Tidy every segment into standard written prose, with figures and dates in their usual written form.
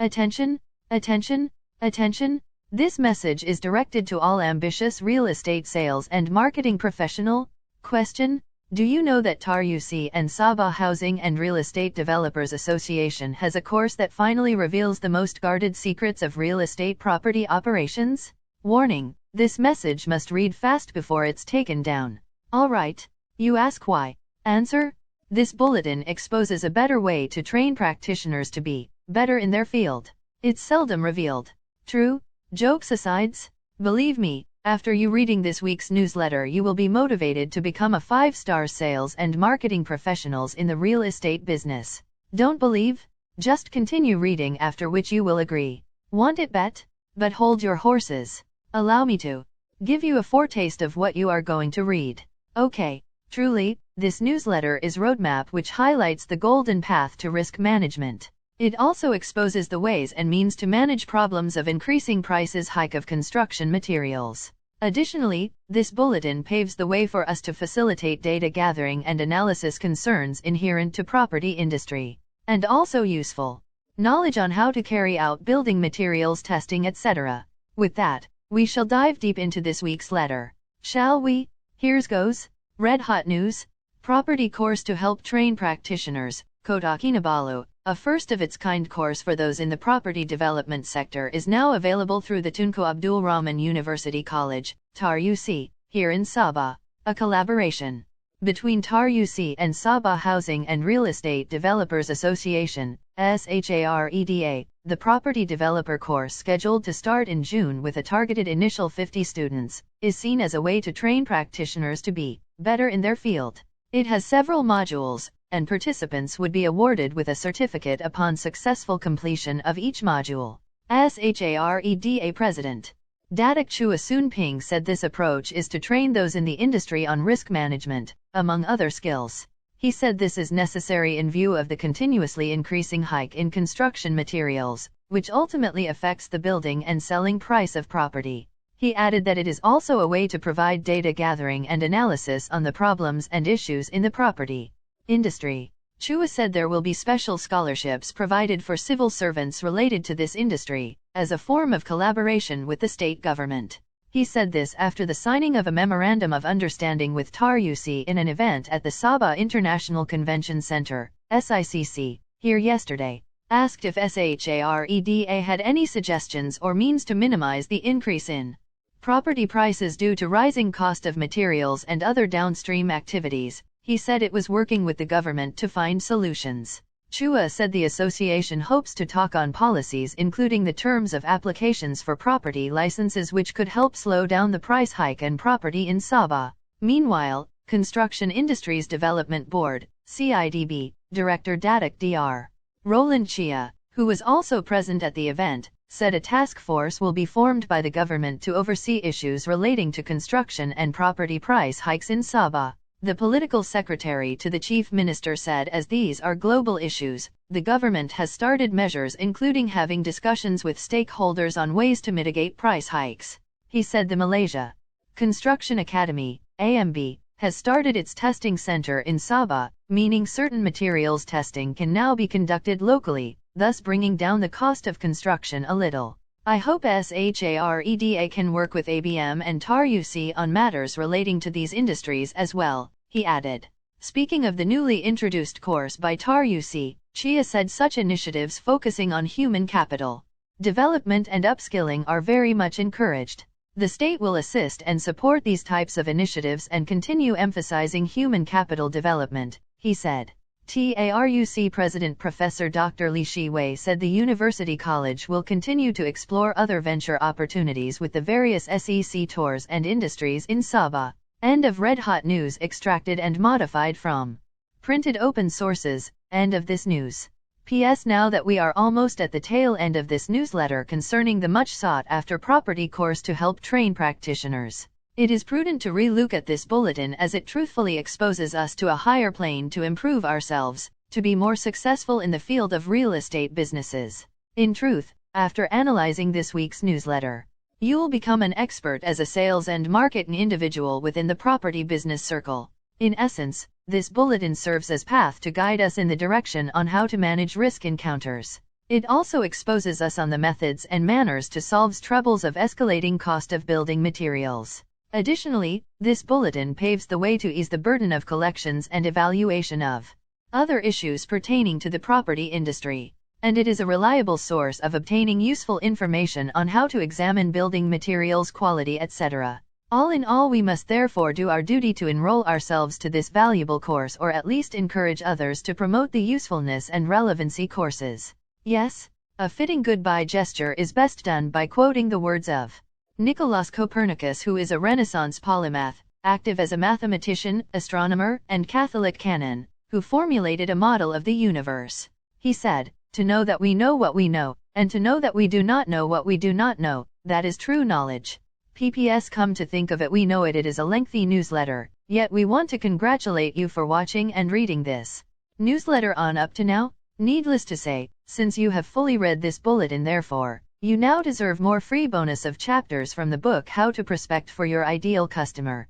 Attention, attention, attention. This message is directed to all ambitious real estate sales and marketing professional. Question: do you know that TAR-UC and Sabah Housing and Real Estate Developers Association has a course that finally reveals the most guarded secrets of real estate property operations? Warning: this message must read fast before it's taken down. Alright. You ask why? Answer: this bulletin exposes a better way to train practitioners to be better in their field. It's seldom revealed. True? Jokes aside, believe me, after you reading this week's newsletter you will be motivated to become a 5-star sales and marketing professionals in the real estate business. Don't believe? Just continue reading, after which you will agree. Want it bet? But hold your horses. Allow me to give you a foretaste of what you are going to read. Okay. Truly, this newsletter is roadmap which highlights the golden path to risk management. It also exposes the ways and means to manage problems of increasing prices hike of construction materials. Additionally, this bulletin paves the way for us to facilitate data gathering and analysis concerns inherent to property industry, and also useful knowledge on how to carry out building materials testing, etc. With that, we shall dive deep into this week's letter. Shall we? Here's goes. Red hot news. Property course to help train practitioners. Kota Kinabalu, a first-of-its-kind course for those in the property development sector, is now available through the Tunku Abdul Rahman University College, TAR-UC, here in Sabah. A collaboration between TAR-UC and Sabah Housing and Real Estate Developers Association, SHAREDA. The property developer course, scheduled to start in June with a targeted initial 50 students, is seen as a way to train practitioners to be better in their field. It has several modules, and participants would be awarded with a certificate upon successful completion of each module. SHAREDA President Datuk Chua Soon Ping said this approach is to train those in the industry on risk management, among other skills. He said this is necessary in view of the continuously increasing hike in construction materials, which ultimately affects the building and selling price of property. He added that it is also a way to provide data gathering and analysis on the problems and issues in the property industry. Chua said there will be special scholarships provided for civil servants related to this industry, as a form of collaboration with the state government. He said this after the signing of a Memorandum of Understanding with TAR-UC in an event at the Sabah International Convention Center, SICC, here yesterday. Asked if SHAREDA had any suggestions or means to minimize the increase in property prices due to rising cost of materials and other downstream activities, he said it was working with the government to find solutions. Chua said the association hopes to talk on policies including the terms of applications for property licenses which could help slow down the price hike and property in Sabah. Meanwhile, Construction Industries Development Board, CIDB, Director Datuk Dr. Roland Chia, who was also present at the event, said a task force will be formed by the government to oversee issues relating to construction and property price hikes in Sabah. The political secretary to the chief minister said as these are global issues, the government has started measures including having discussions with stakeholders on ways to mitigate price hikes. He said the Malaysia Construction Academy, AMB, has started its testing center in Sabah, meaning certain materials testing can now be conducted locally, thus bringing down the cost of construction a little. I hope SHAREDA can work with ABM and TAR-UC on matters relating to these industries as well, he added. Speaking of the newly introduced course by TAR-UC, Chia said such initiatives focusing on human capital development and upskilling are very much encouraged. The state will assist and support these types of initiatives and continue emphasizing human capital development, he said. TARUC President Professor Dr. Li Shiwei said the University College will continue to explore other venture opportunities with the various SEC tours and industries in Sabah. End of red hot news extracted and modified from printed open sources. End of this news. P.S. Now that we are almost at the tail end of this newsletter concerning the much sought after property course to help train practitioners, it is prudent to re-look at this bulletin as it truthfully exposes us to a higher plane to improve ourselves, to be more successful in the field of real estate businesses. In truth, after analyzing this week's newsletter, you will become an expert as a sales and marketing individual within the property business circle. In essence, this bulletin serves as path to guide us in the direction on how to manage risk encounters. It also exposes us on the methods and manners to solve troubles of escalating cost of building materials. Additionally, this bulletin paves the way to ease the burden of collections and evaluation of other issues pertaining to the property industry, and it is a reliable source of obtaining useful information on how to examine building materials quality, etc. All in all, we must therefore do our duty to enroll ourselves to this valuable course, or at least encourage others to promote the usefulness and relevancy courses. Yes, a fitting goodbye gesture is best done by quoting the words of Nicolaus Copernicus, who is a Renaissance polymath, active as a mathematician, astronomer, and Catholic canon, who formulated a model of the universe. He said, "To know that we know what we know, and to know that we do not know what we do not know, that is true knowledge." PPS, come to think of it, we know it is a lengthy newsletter, yet we want to congratulate you for watching and reading this newsletter on up to now. Needless to say, since you have fully read this bulletin, therefore, you now deserve more free bonus of chapters from the book How to Prospect for Your Ideal Customer.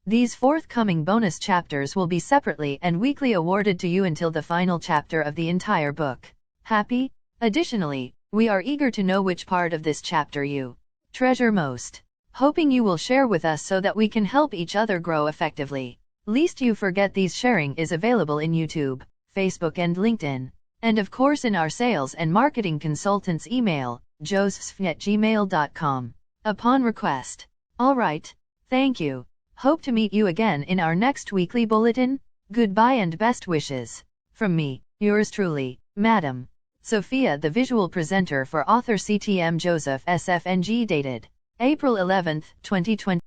These forthcoming bonus chapters will be separately and weekly awarded to you until the final chapter of the entire book. Happy? Additionally, we are eager to know which part of this chapter you treasure most, hoping you will share with us so that we can help each other grow effectively. Lest you forget, these sharing is available in YouTube, Facebook and LinkedIn, and of course in our sales and marketing consultant's email, josephs@gmail.com, upon request. Alright, thank you. Hope to meet you again in our next weekly bulletin. Goodbye and best wishes. From me, yours truly, Madam Sophia, the visual presenter for author CTM Joseph SFNG, dated April 11, 2020.